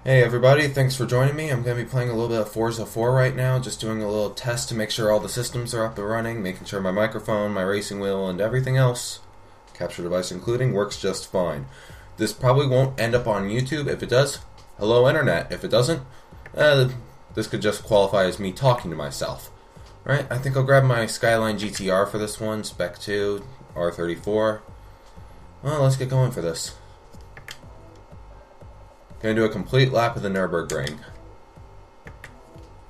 Hey everybody, thanks for joining me. I'm going to be playing a little bit of Forza 4 right now, just doing a little test to make sure all the systems are up and running, making sure my microphone, my racing wheel, and everything else, capture device including, works just fine. This probably won't end up on YouTube. If it does, hello internet. If it doesn't, this could just qualify as me talking to myself. Alright, I think I'll grab my Skyline GTR for this one, Spec 2, R34. Well, let's get going for this. Gonna do a complete lap of the Nürburgring.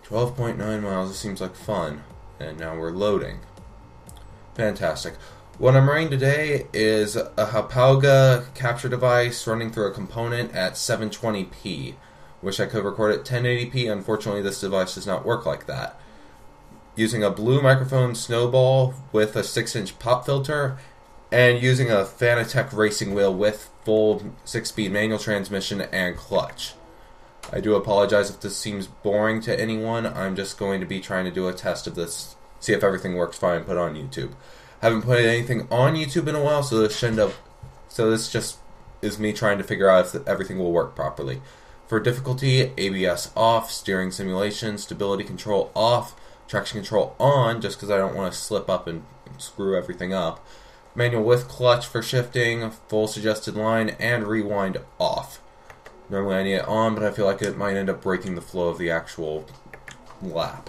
12.9 miles, this seems like fun. And now we're loading. Fantastic. What I'm running today is a Hauppauge capture device running through a component at 720p. Wish I could record at 1080p, unfortunately this device does not work like that. Using a blue microphone snowball with a 6-inch pop filter, and using a Fanatec racing wheel with full 6-speed manual transmission and clutch. I do apologize if this seems boring to anyone. I'm just going to be trying to do a test of this, see if everything works fine, put it on YouTube. Haven't put anything on YouTube in a while, so this just is me trying to figure out if everything will work properly. For difficulty, ABS off, steering simulation, stability control off, traction control on, just because I don't want to slip up and screw everything up. Manual with clutch for shifting, full suggested line, and rewind off. Normally I need it on, but I feel like it might end up breaking the flow of the actual lap.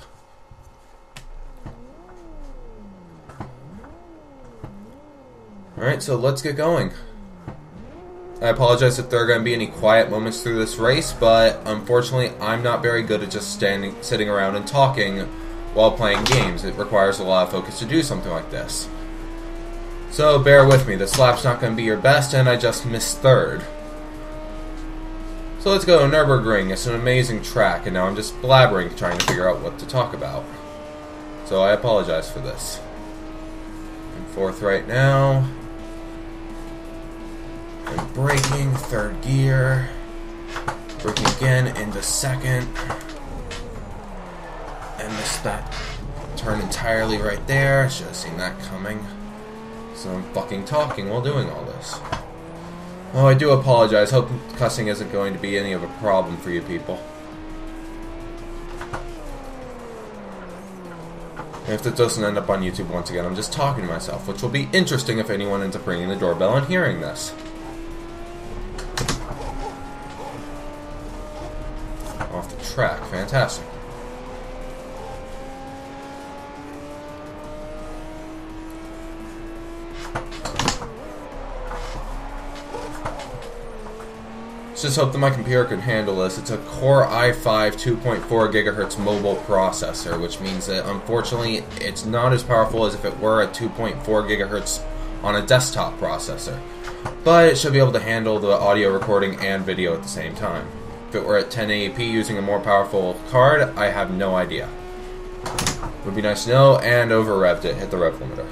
Alright, so let's get going. I apologize if there are going to be any quiet moments through this race, but unfortunately I'm not very good at just sitting around and talking while playing games. It requires a lot of focus to do something like this. So bear with me, this lap's not going to be your best, and I just missed third. So let's go, Nürburgring. It's an amazing track, and now I'm just blabbering trying to figure out what to talk about. So I apologize for this. In fourth right now. And braking, third gear. Braking again into second. And missed that turn entirely right there. Should have seen that coming. So I'm fucking talking while doing all this. Oh, I do apologize. Hope cussing isn't going to be any of a problem for you people. And if it doesn't end up on YouTube once again, I'm just talking to myself, which will be interesting if anyone ends up ringing the doorbell and hearing this. Off the track. Fantastic. Just hope that my computer can handle this. It's a Core i5 2.4 GHz mobile processor, which means that unfortunately it's not as powerful as if it were a 2.4 GHz on a desktop processor. But it should be able to handle the audio recording and video at the same time. If it were at 1080p using a more powerful card, I have no idea. Would be nice to know, and over revved it, hit the rev limiter.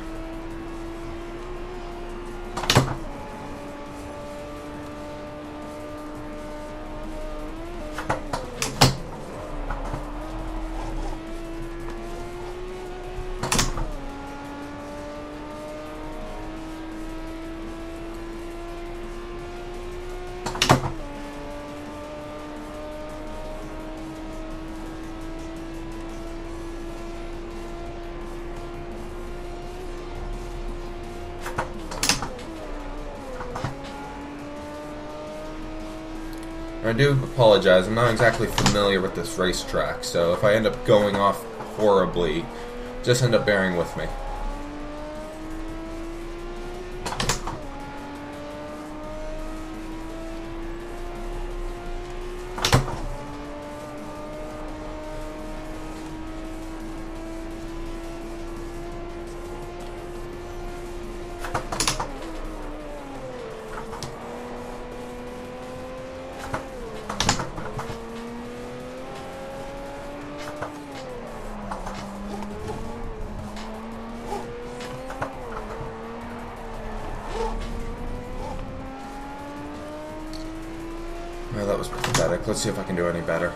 I do apologize, I'm not exactly familiar with this racetrack, so if I end up going off horribly, just end up bearing with me. Well, that was pathetic. Let's see if I can do any better.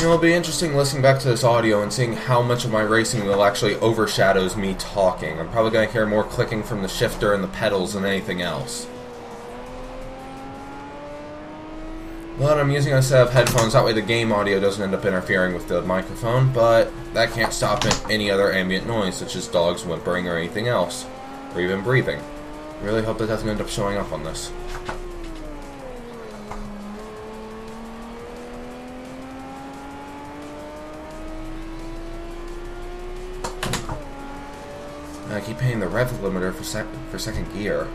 You know, it'll be interesting listening back to this audio and seeing how much of my racing wheel actually overshadows me talking. I'm probably going to hear more clicking from the shifter and the pedals than anything else. But I'm using a set of headphones, that way the game audio doesn't end up interfering with the microphone, but that can't stop any other ambient noise, such as dogs whimpering or anything else, or even breathing. I really hope that doesn't end up showing up on this. I keep paying the rev limiter for second gear.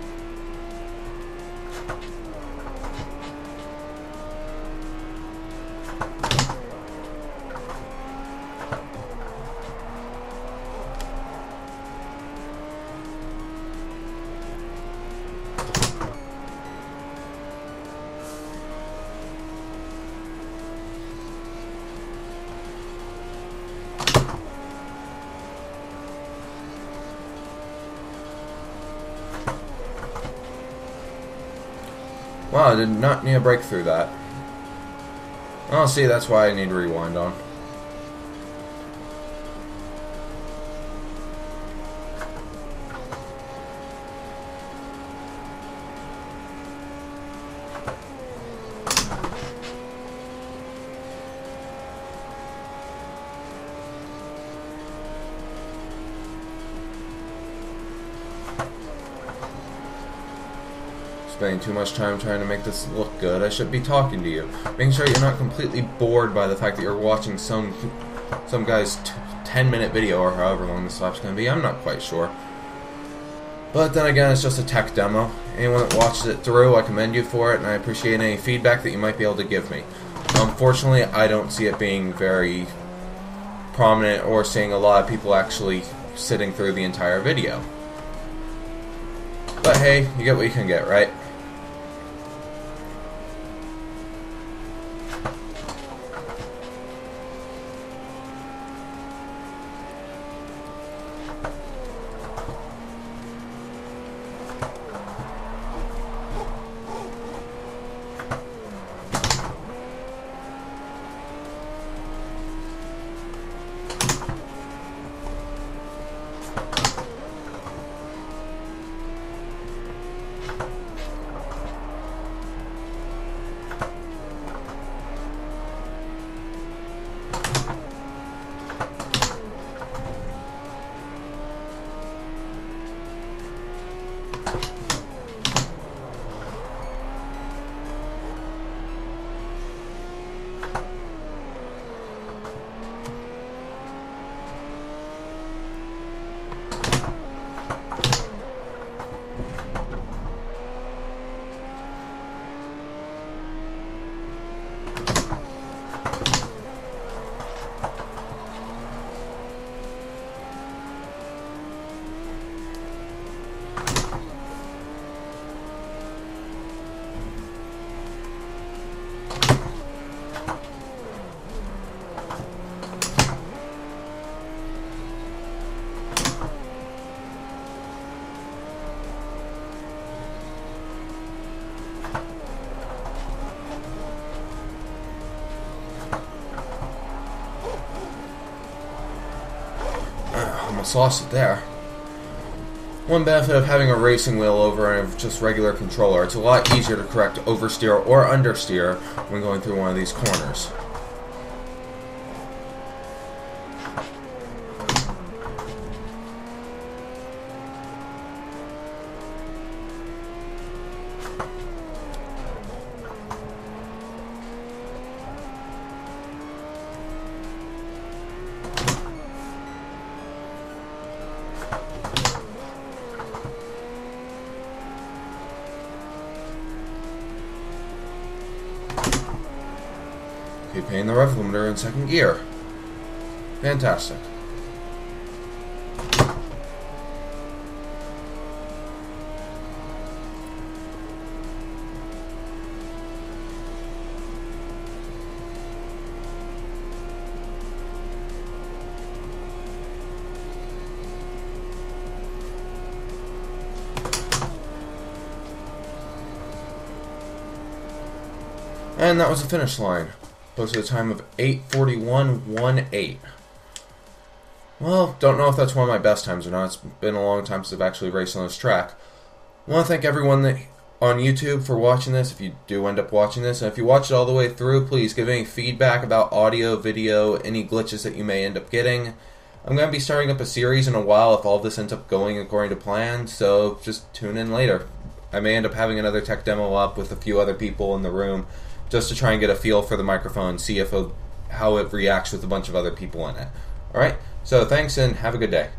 Wow, I did not need a break through that. Oh, see, that's why I need to rewind on. Spending too much time trying to make this look good. I should be talking to you, making sure you're not completely bored by the fact that you're watching some guy's 10-minute video or however long this lap's going to be. I'm not quite sure. But then again, it's just a tech demo. Anyone that watches it through, I commend you for it, and I appreciate any feedback that you might be able to give me. Unfortunately, I don't see it being very prominent or seeing a lot of people actually sitting through the entire video. But hey, you get what you can get, right? Almost lost it there. One benefit of having a racing wheel over and just regular controller, it's a lot easier to correct oversteer or understeer when going through one of these corners. Keep paying the rev limiter in second gear. Fantastic. And that was the finish line. Posted a time of 8:41.18. Well, don't know if that's one of my best times or not. It's been a long time since I've actually raced on this track. I want to thank everyone on YouTube for watching this, if you do end up watching this. And if you watch it all the way through, please give any feedback about audio, video, any glitches that you may end up getting. I'm going to be starting up a series in a while if all this ends up going according to plan, so just tune in later. I may end up having another tech demo up with a few other people in the room just to try and get a feel for the microphone and see how it reacts with a bunch of other people in it. Alright, so thanks and have a good day.